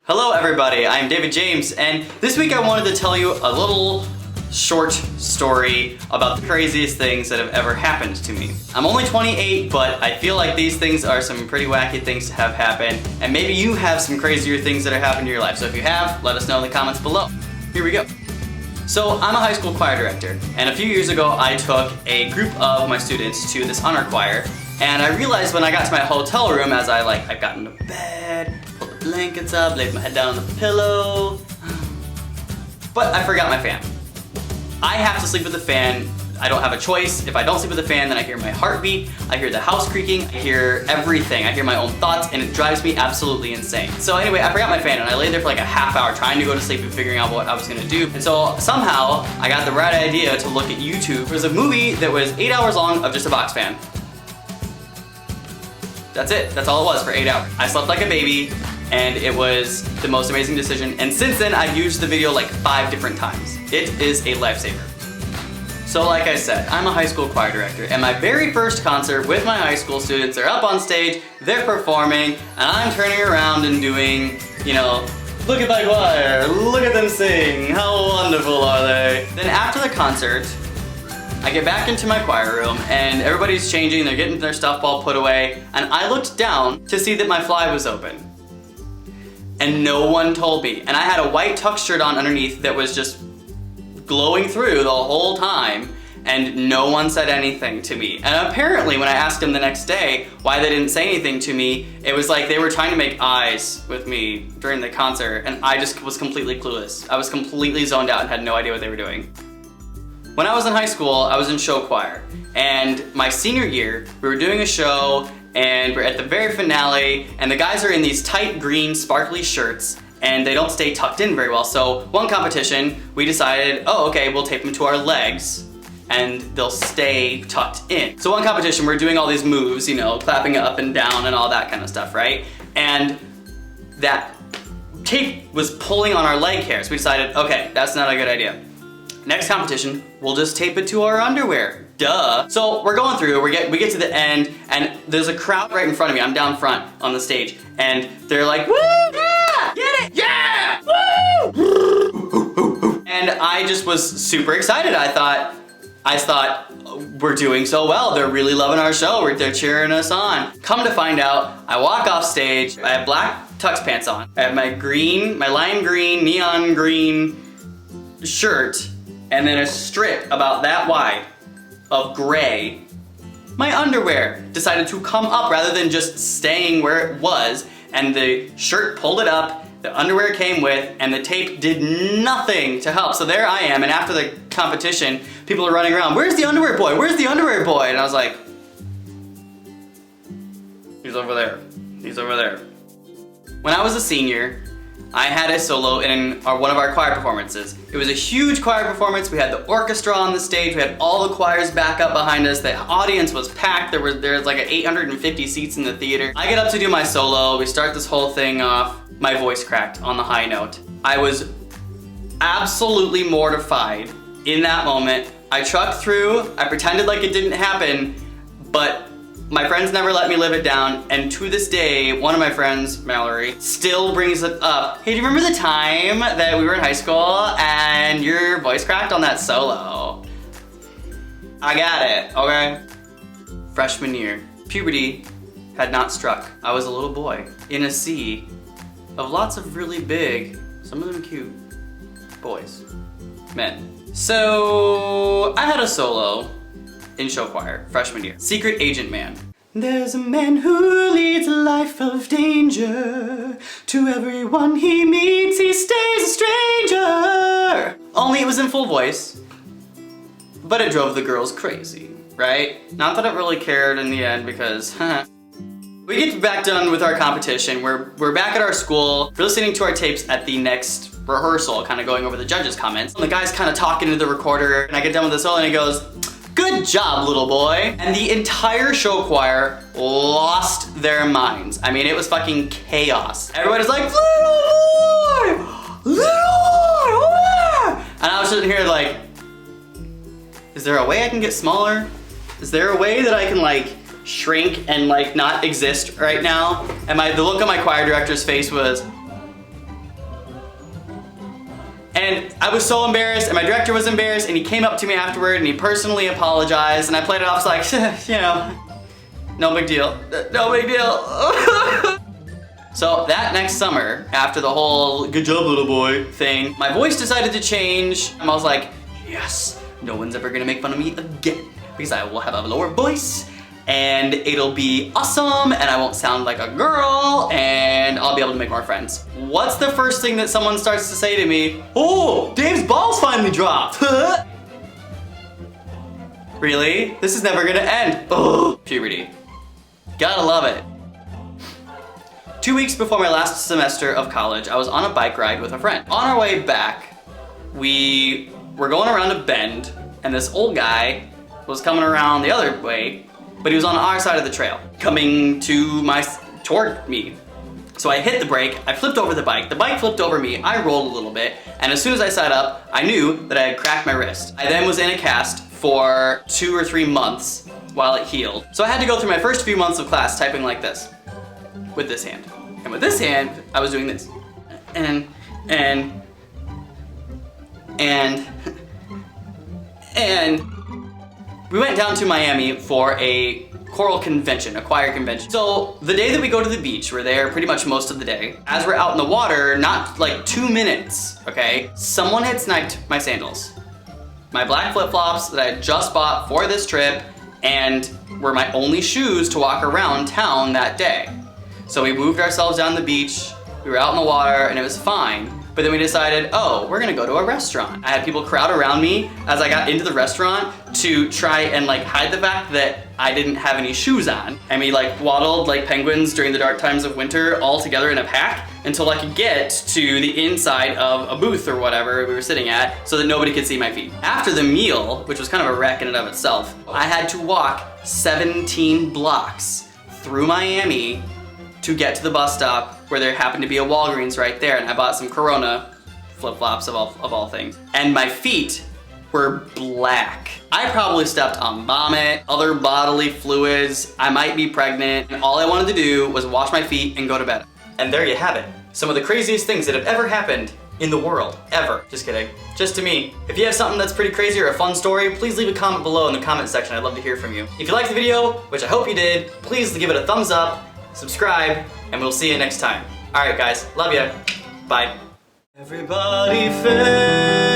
Hello everybody, I'm David James, and this week I wanted to tell you a little short story about the craziest things that have ever happened to me. I'm only 28, but I feel like these things are some pretty wacky things to have happen, and maybe you have some crazier things that have happened in your life. So if you have, let us know in the comments below. Here we go. So I'm a high school choir director, and a few years ago I took a group of my students to this honor choir, and I realized when I got to my hotel room, as I got into bed, pulled the blankets up, laid my head down on the pillow, but I forgot my fan. I have to sleep with the fan. I don't have a choice. If I don't sleep with the fan, then I hear my heartbeat, I hear the house creaking, I hear everything. I hear my own thoughts, and it drives me absolutely insane. So anyway, I forgot my fan, and I laid there for like a half hour trying to go to sleep and figuring out what I was gonna do. And so somehow, I got the right idea to look at YouTube. There was a movie that was 8 hours long of just a box fan. That's it. That's all it was for 8 hours. I slept like a baby, and it was the most amazing decision. And since then, I've used the video like 5 different times. It is a lifesaver. So like I said, I'm a high school choir director, and my very first concert with my high school students, they're up on stage, they're performing, and I'm turning around and doing, you know, look at my choir, look at them sing, how wonderful are they? Then after the concert, I get back into my choir room and everybody's changing, they're getting their stuff all put away, and I looked down to see that my fly was open. And no one told me. And I had a white tux shirt on underneath that was just glowing through the whole time, and no one said anything to me. And apparently when I asked them the next day why they didn't say anything to me, it was like they were trying to make eyes with me during the concert, and I just was completely clueless. I was completely zoned out and had no idea what they were doing. When I was in high school, I was in show choir, and my senior year, we were doing a show, and we're at the very finale, and the guys are in these tight green sparkly shirts, and they don't stay tucked in very well. So one competition, we decided, oh, okay, we'll tape them to our legs, and they'll stay tucked in. So one competition, we're doing all these moves, you know, clapping up and down and all that kind of stuff, right? And that tape was pulling on our leg hairs. We decided, okay, that's not a good idea. Next competition, we'll just tape it to our underwear. Duh. So we're going through, we get to the end, and there's a crowd right in front of me. I'm down front on the stage, and they're like, woo, yeah, get it, yeah, woo. And I just was super excited. I thought, we're doing so well. They're really loving our show. They're cheering us on. Come to find out, I walk off stage, I have black tux pants on. I have my lime green, neon green shirt, and then a strip about that wide of gray. My underwear decided to come up rather than just staying where it was, and the shirt pulled it up, the underwear came with, and the tape did nothing to help. So there I am, and after the competition, people are running around, where's the underwear boy? Where's the underwear boy? And I was like, he's over there. He's over there. When I was a senior, I had a solo in one of our choir performances. It was a huge choir performance. We had the orchestra on the stage. We had all the choirs back up behind us. The audience was packed. There was like 850 seats in the theater. I get up to do my solo. We start this whole thing off. My voice cracked on the high note. I was absolutely mortified in that moment. I trucked through. I pretended like it didn't happen, but my friends never let me live it down, and to this day, one of my friends, Mallory, still brings it up. Hey, do you remember the time that we were in high school and your voice cracked on that solo? I got it, okay? Freshman year, puberty had not struck. I was a little boy in a sea of lots of really big, some of them cute, boys, men. So I had a solo in show choir, freshman year. Secret Agent Man. There's a man who leads a life of danger. To everyone he meets, he stays a stranger. Only it was in full voice, but it drove the girls crazy, right? Not that I really cared in the end, because we get back done with our competition. We're back at our school. We're listening to our tapes at the next rehearsal, kind of going over the judges' comments. And the guy's kind of talking to the recorder, and I get done with the solo, and he goes, good job, little boy. And the entire show choir lost their minds. I mean, it was fucking chaos. Everybody's like, little boy, little boy. And I was sitting here like, is there a way I can get smaller? Is there a way that I can like shrink and like not exist right now? And the look on my choir director's face was, And I was so embarrassed, and my director was embarrassed, and he came up to me afterward and he personally apologized, and I played it off like, you know, no big deal, no big deal. So that next summer, after the whole good job little boy thing, my voice decided to change, and I was like, yes, no one's ever gonna make fun of me again, because I will have a lower voice, and it'll be awesome, and I won't sound like a girl, and I'll be able to make more friends. What's the first thing that someone starts to say to me? Oh, Dave's balls finally dropped. Really? This is never gonna end. Oh, puberty. Gotta love it. 2 weeks before my last semester of college, I was on a bike ride with a friend. On our way back, we were going around a bend, and this old guy was coming around the other way, but he was on our side of the trail, coming toward me. So I hit the brake, I flipped over the bike flipped over me, I rolled a little bit, and as soon as I sat up, I knew that I had cracked my wrist. I then was in a cast for 2 or 3 months while it healed. So I had to go through my first few months of class typing like this, with this hand. And with this hand, I was doing this. And we went down to Miami for a choral convention, a choir convention. So the day that we go to the beach, we're there pretty much most of the day. As we're out in the water, not like 2 minutes, okay, someone had sniped my sandals. My black flip-flops that I had just bought for this trip and were my only shoes to walk around town that day. So we moved ourselves down the beach, we were out in the water, and it was fine. But then we decided, oh, we're gonna go to a restaurant. I had people crowd around me as I got into the restaurant to try and like hide the fact that I didn't have any shoes on. And we like waddled like penguins during the dark times of winter all together in a pack until I could get to the inside of a booth or whatever we were sitting at so that nobody could see my feet. After the meal, which was kind of a wreck in and of itself, I had to walk 17 blocks through Miami to get to the bus stop where there happened to be a Walgreens right there, and I bought some Corona flip-flops of all things. And my feet were black. I probably stepped on vomit, other bodily fluids, I might be pregnant, and all I wanted to do was wash my feet and go to bed. And there you have it. Some of the craziest things that have ever happened in the world, ever. Just kidding, just to me. If you have something that's pretty crazy or a fun story, please leave a comment below in the comment section. I'd love to hear from you. If you liked the video, which I hope you did, please give it a thumbs up, subscribe, and we'll see you next time. All right, guys, love ya. Bye. Everybody fails.